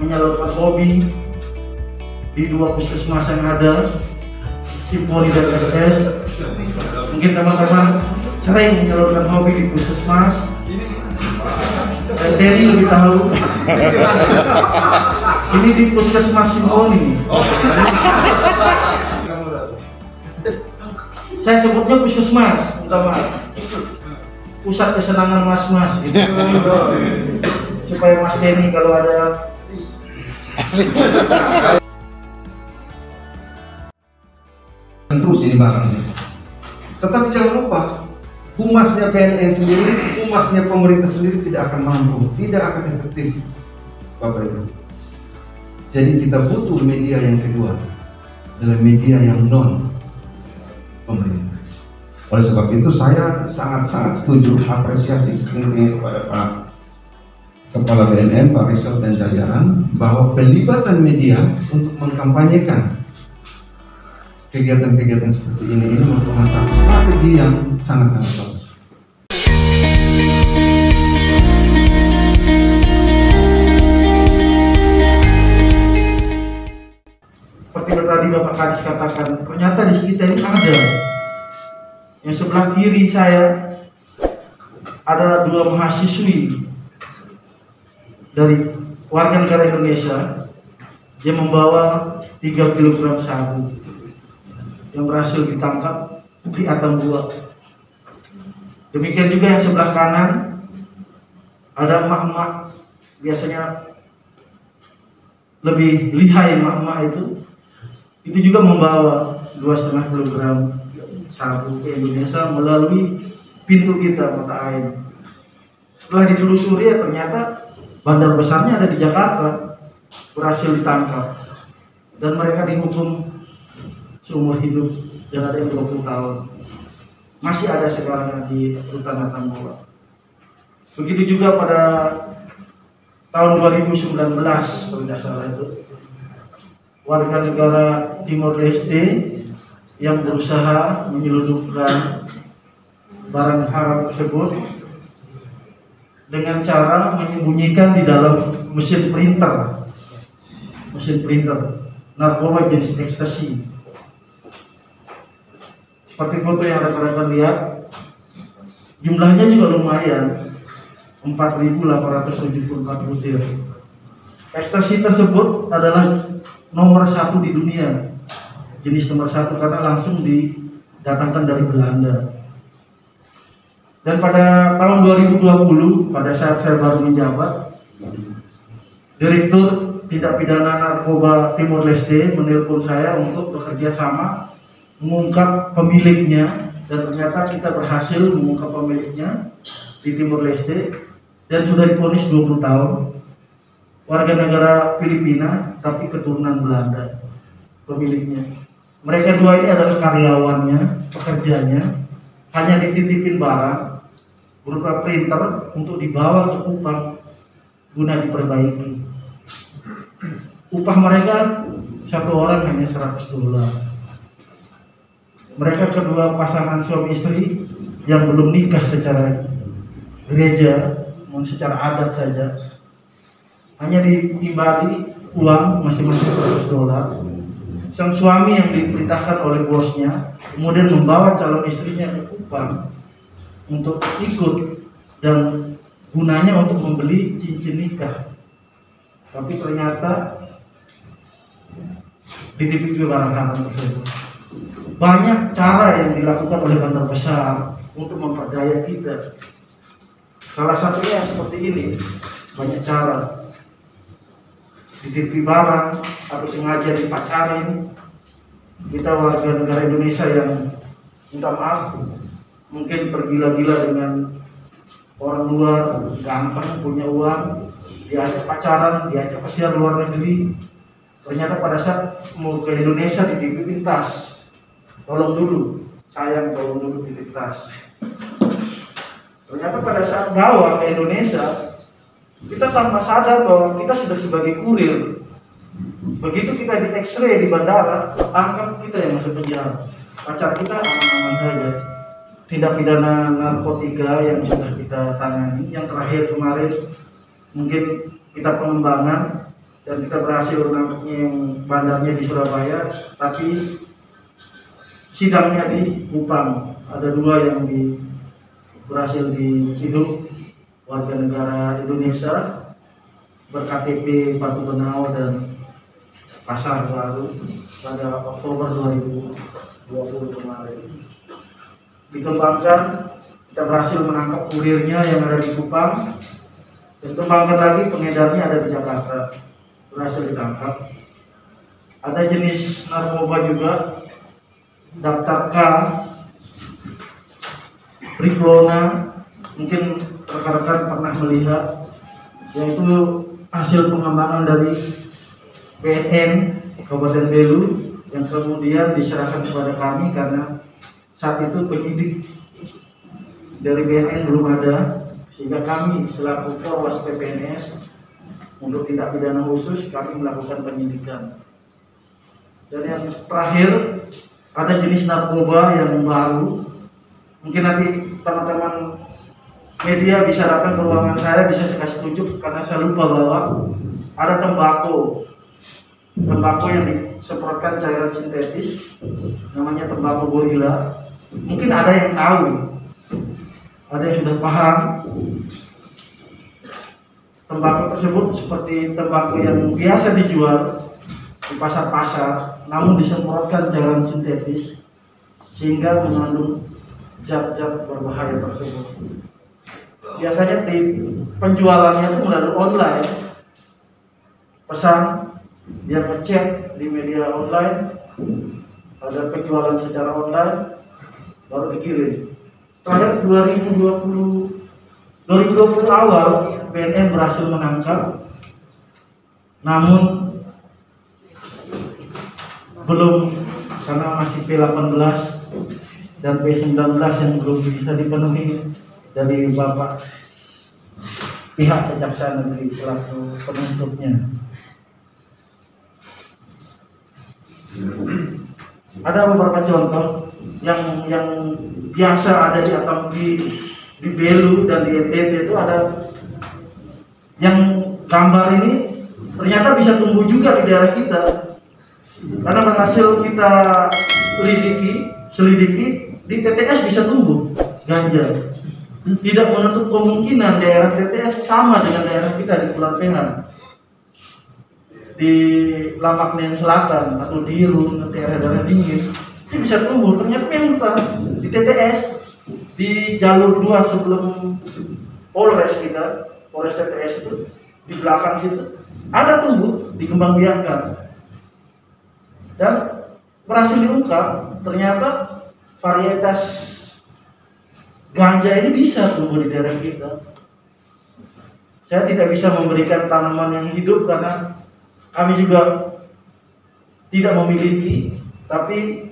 menyalurkan hobi di 2 puskesmas yang ada, Simponi dan SS. Mungkin teman-teman sering menyalurkan hobi di puskesmas. Dan Denny lebih tahu. Ini di puskesmas Simponi. Saya sebutnya puskesmas, utama pusat kesenangan mas-mas gitu. Supaya Mas Denny kalau ada terus ini barangnya. Tetapi jangan lupa, humasnya PNN sendiri, humasnya pemerintah sendiri tidak akan mampu, tidak akan efektif, Bapak Ibu. Jadi kita butuh media yang kedua, adalah media yang non pemerintah. Oleh sebab itu saya sangat setuju, apresiasi tinggi kepada Pak Kepala BNN, Pak Rizal dan jajaran, bahwa pelibatan media untuk mengkampanyekan kegiatan-kegiatan seperti ini merupakan satu strategi yang sangat bagus. Seperti tadi Bapak Kadis katakan, ternyata di kita ini ada. Yang sebelah kiri saya ada 2 mahasiswi dari warga negara Indonesia yang membawa 3 kg sabu yang berhasil ditangkap di Atambua. Demikian juga yang sebelah kanan ada emak-emak, biasanya lebih lihai emak-emak itu juga membawa 2,5 kg sabu ke Indonesia melalui pintu kita, mata air. Setelah ditelusuri ternyata bandar besarnya ada di Jakarta, berhasil ditangkap dan mereka dihukum seumur hidup dan ada yang 20 tahun. Masih ada sekarang di rutan Atambua. Begitu juga pada tahun 2019 kalau tidak salah itu, warga negara Timor Leste yang berusaha menyelundupkan barang haram tersebut dengan cara menyembunyikan di dalam mesin printer narkoba jenis ekstasi. Seperti foto yang rekan-rekan lihat, jumlahnya juga lumayan, 4.874 butir. Ekstasi tersebut adalah nomor 1 di dunia, jenis nomor 1 karena langsung didatangkan dari Belanda. Dan pada tahun 2020, pada saat saya baru menjabat, Direktur Tindak Pidana Narkoba Timor Leste menelpon saya untuk bekerja sama mengungkap pemiliknya, dan ternyata kita berhasil mengungkap pemiliknya di Timor Leste dan sudah divonis 20 tahun. Warga negara Filipina tapi keturunan Belanda pemiliknya. Mereka 2 ini adalah karyawannya, pekerjanya, hanya dititipin barang berupa printer untuk dibawa ke Kupang guna diperbaiki. Upah mereka 1 orang hanya $100. Mereka kedua pasangan suami istri yang belum nikah secara gereja, secara adat saja, hanya ditimbali uang masing-masing $100. Sang suami yang diperintahkan oleh bosnya kemudian membawa calon istrinya ke Kupang untuk ikut dan gunanya untuk membeli cincin nikah. Tapi ternyata dititipi barang haram tersebut. Banyak cara yang dilakukan oleh bandar besar untuk memperdaya kita. Salah satunya seperti ini, banyak cara. Dititipi barang atau sengaja dipacarin. Kita warga negara Indonesia yang minta maaf, mungkin tergila-gila dengan orang luar, gampang punya uang, diajak pacaran, diajak ke luar negeri. Ternyata pada saat mau ke Indonesia dititipin tas. Tolong dulu, sayang tolong dulu titip tas. Ternyata pada saat bawa ke Indonesia, kita tanpa sadar bahwa kita sudah sebagai kurir. Begitu kita di X-ray di bandara, tangkap kita yang masuk penjara. Pacar kita aman-aman saja. Tindak pidana narkotika yang sudah kita tangani, yang terakhir kemarin mungkin kita pengembangan dan kita berhasil menangkapnya yang bandarnya di Surabaya, tapi sidangnya di Kupang. Ada 2 yang berhasil diciduk, warga negara Indonesia ber-KTP Batu Benau dan Pasar Baru pada Oktober 2020 kemarin. Dikembangkan, kita berhasil menangkap kurirnya yang ada di Kupang, dan kembangkan lagi pengedarnya ada di Jakarta, berhasil ditangkap. Ada jenis narkoba juga, daftar K, Riklona, mungkin rekan-rekan pernah melihat, yaitu hasil pengembangan dari BNN Kabupaten Belu yang kemudian diserahkan kepada kami karena saat itu penyidik dari BNN belum ada, sehingga kami selaku Polres PPNS untuk tindak pidana khusus kami melakukan penyidikan. Dan yang terakhir ada jenis narkoba yang baru, mungkin nanti teman-teman media bisa datang ke ruangan saya, bisa saya kasih tunjuk karena saya lupa bawa. Ada tembakau yang disemprotkan cairan sintetis, namanya tembakau gorila. Mungkin ada yang tahu, ada yang sudah paham. Tembakau tersebut seperti tembakau yang biasa dijual di pasar-pasar, namun disemprotkan cairan sintetis sehingga mengandung zat-zat berbahaya tersebut. Biasanya di penjualannya itu melalui online, pesan, dia ngechat di media online, ada penjualan secara online, baru dikirim. Terakhir 2020 awal BNN berhasil menangkap, namun belum, karena masih P18 dan P19 yang belum bisa dipenuhi dari Bapak pihak Kejaksaan Negeri selaku penuntutnya. Ada beberapa contoh yang biasa ada di Belu dan di NTT, itu ada yang gambar ini ternyata bisa tumbuh juga di daerah kita. Karena berhasil kita selidiki di TTS bisa tumbuh ganja. Tidak menutup kemungkinan daerah TTS sama dengan daerah kita di Pulau Pehan, di Lamaknen Selatan atau di Irun, daerah-daerah dingin, itu bisa tumbuh. Ternyata memang di TTS, di jalur 2 sebelum Polres kita, Polres TTS itu di belakang situ ada tumbuh, dikembangbiakkan. Dan berhasil diungkap, ternyata varietas ganja ini bisa tumbuh di daerah kita. Saya tidak bisa memberikan tanaman yang hidup karena kami juga tidak memiliki, tapi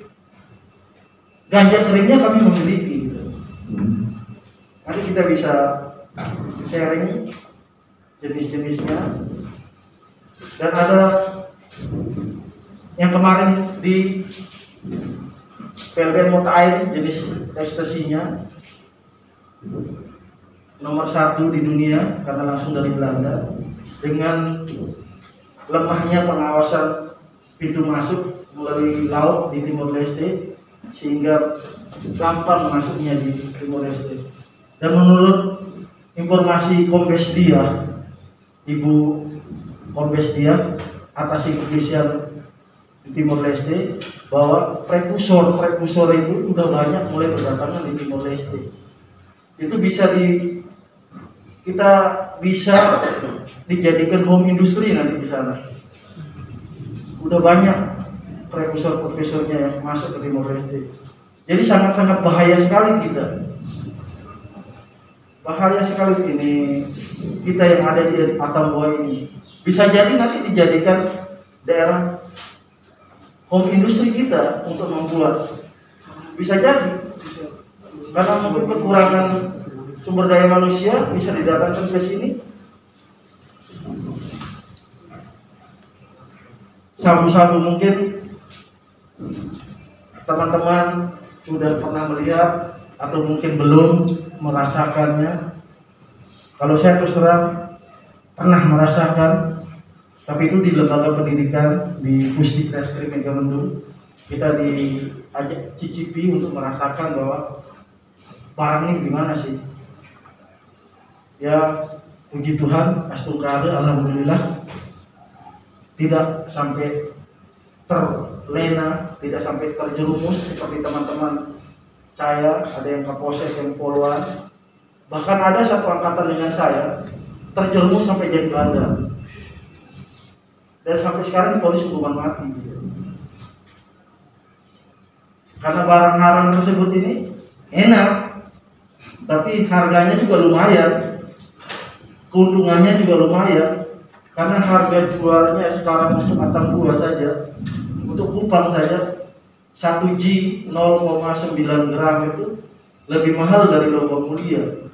ganja keringnya kami memiliki. Nanti kita bisa sharing jenis-jenisnya. Dan ada yang kemarin di PLBN Mata Air, jenis ekstasinya nomor 1 di dunia karena langsung dari Belanda, dengan lemahnya pengawasan pintu masuk melalui laut di Timor Leste sehingga gampang masuknya di Timor Leste. Dan menurut informasi Kombes Dia, Ibu Kombes Dia atas kepolisian di Timor Leste, bahwa prekursor itu udah banyak mulai berdatangan di Timor Leste. Itu kita bisa dijadikan home industry nanti di sana. Udah banyak prekursor-prekursornya yang masuk ke Timor Leste. Jadi sangat-sangat bahaya sekali kita. Bahaya sekali ini kita yang ada di Atambua ini. Bisa jadi nanti dijadikan daerah home industry kita untuk membuat. Bisa jadi. Karena mungkin kekurangan sumber daya manusia bisa didatangkan ke sini. Sabu-sabu mungkin teman-teman sudah pernah melihat atau mungkin belum merasakannya. Kalau saya terus terang pernah merasakan, Tapi itu di lembaga pendidikan di Pusdiknaskrim Megamendung kita diajak cicipi untuk merasakan bahwa barang ini gimana sih. Ya puji Tuhan, astungkare, alhamdulillah tidak sampai terlena, tidak sampai terjerumus seperti teman-teman saya, ada yang Kapolsek, yang Poluan, bahkan ada satu angkatan dengan saya terjerumus sampai jadi belanda dan sampai sekarang divonis hukuman mati gitu. Karena barang haram tersebut ini enak, tapi harganya juga lumayan, keuntungannya juga lumayan. Karena harga jualnya sekarang untuk batang buah saja, untuk kupang saja 1 G 0,9 gram itu lebih mahal dari logam mulia.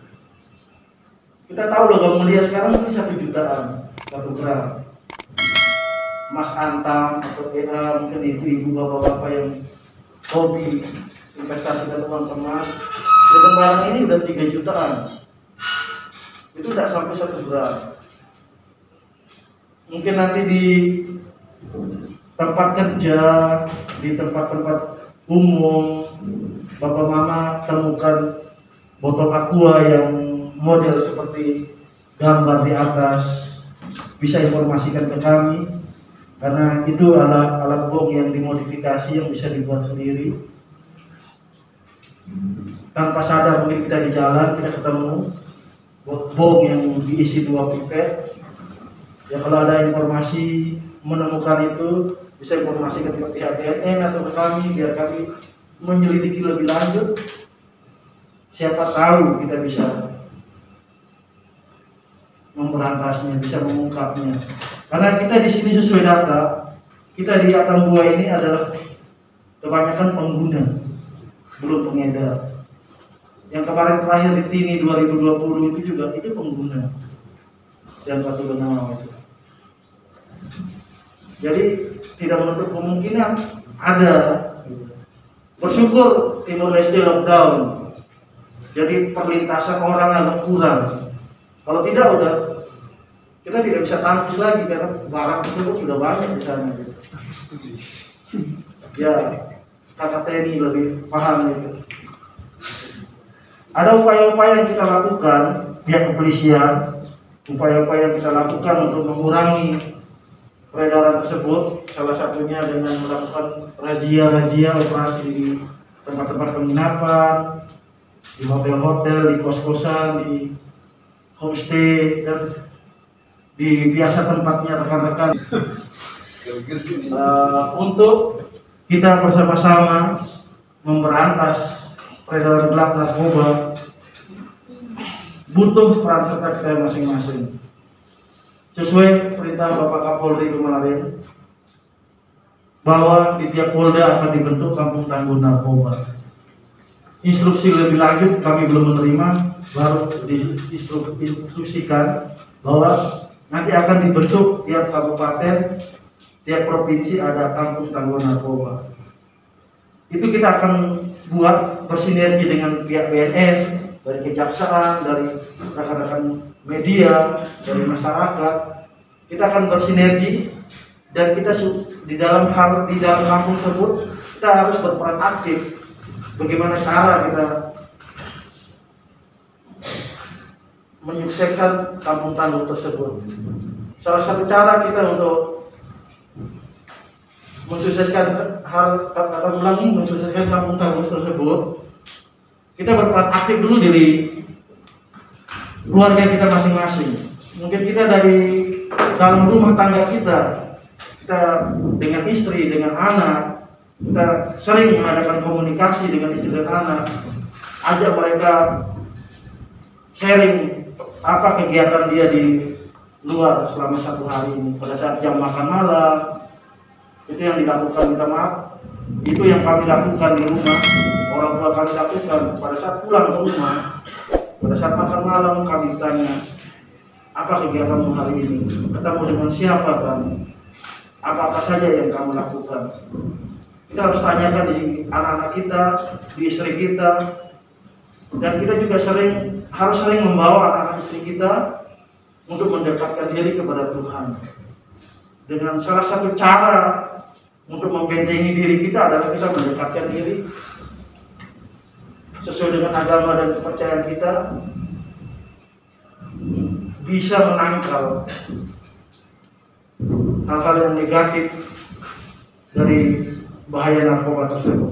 Kita tahu logam mulia sekarang ini 1 jutaan 1 gram. Mas Antam atau mungkin ibu-ibu bapak-bapak yang hobi investasi dan uang emas, dengan barang ini udah 3 jutaan. Itu tidak sampai 1 gram. Mungkin nanti di tempat kerja, di tempat-tempat umum, bapak mama temukan botol aqua yang model seperti gambar di atas, bisa informasikan ke kami. Karena itu alat bong yang dimodifikasi yang bisa dibuat sendiri. Tanpa sadar mungkin kita di jalan, kita ketemu bong yang diisi 2 pipet. Ya kalau ada informasi menemukan itu, bisa informasikan ke pihak BNN atau ke kami, biar kami menyelidiki lebih lanjut. Siapa tahu kita bisa memberantasnya, bisa mengungkapnya. Karena kita di sini sesuai data, kita di Atang Buah ini adalah kebanyakan pengguna, belum pengedar. Yang kemarin terakhir di TINI 2020 itu juga itu pengguna dan batu benau. Jadi tidak menutup kemungkinan ada. Bersyukur Timor Leste lockdown, jadi perlintasan orang agak kurang. Kalau tidak udah kita tidak bisa tangkis lagi karena barang tersebut sudah banyak di sana. Ya, kakak TNI lebih paham gitu. Ada upaya-upaya yang kita lakukan, pihak kepolisian, upaya-upaya yang kita lakukan untuk mengurangi peredaran tersebut. Salah satunya dengan melakukan razia operasi di tempat-tempat penginapan, di hotel-hotel, di kos-kosan, di homestay, dan di biasa tempatnya rekan-rekan. Untuk kita bersama-sama memberantas peredaran gelap narkoba, butuh peran serta kita masing-masing. Sesuai perintah Bapak Kapolri kemarin, bahwa di tiap Polda akan dibentuk kampung tangguh narkoba. Instruksi lebih lanjut kami belum menerima, baru diinstruksikan bahwa nanti akan dibentuk tiap kabupaten, tiap provinsi ada kampung tangguh narkoba. Itu kita akan buat bersinergi dengan pihak BNN, dari kejaksaan, dari rekan-rekan media, dari masyarakat. Kita akan bersinergi dan kita di dalam kampung tersebut kita harus berperan aktif. Bagaimana cara kita menyukseskan kampung tangguh tersebut? Salah satu cara kita untuk mensukseskan mensukseskan kampung tangguh tersebut, kita berperan aktif dulu dari keluarga kita masing-masing. Mungkin kita dari dalam rumah tangga kita dengan istri, dengan anak, kita sering mengadakan komunikasi dengan istri dan anak, ajak mereka sharing apa kegiatan dia di luar selama 1 hari ini. Pada saat jam makan malam, itu yang dilakukan, minta maaf, itu yang kami lakukan di rumah, orang tua kami lakukan. Pada saat pulang ke rumah, pada saat makan malam, kami tanya, apa kegiatanmu hari ini? Ketemu dengan siapa kamu? Apa-apa saja yang kamu lakukan? Kita harus tanyakan di anak-anak kita, di istri kita, dan kita juga harus sering membawa anak-anak istri kita untuk mendekatkan diri kepada Tuhan. dengan salah satu cara untuk membentengi diri kita adalah kita mendekatkan diri sesuai dengan agama dan kepercayaan kita, bisa menangkal hal-hal yang negatif dari bahaya narkoba tersebut.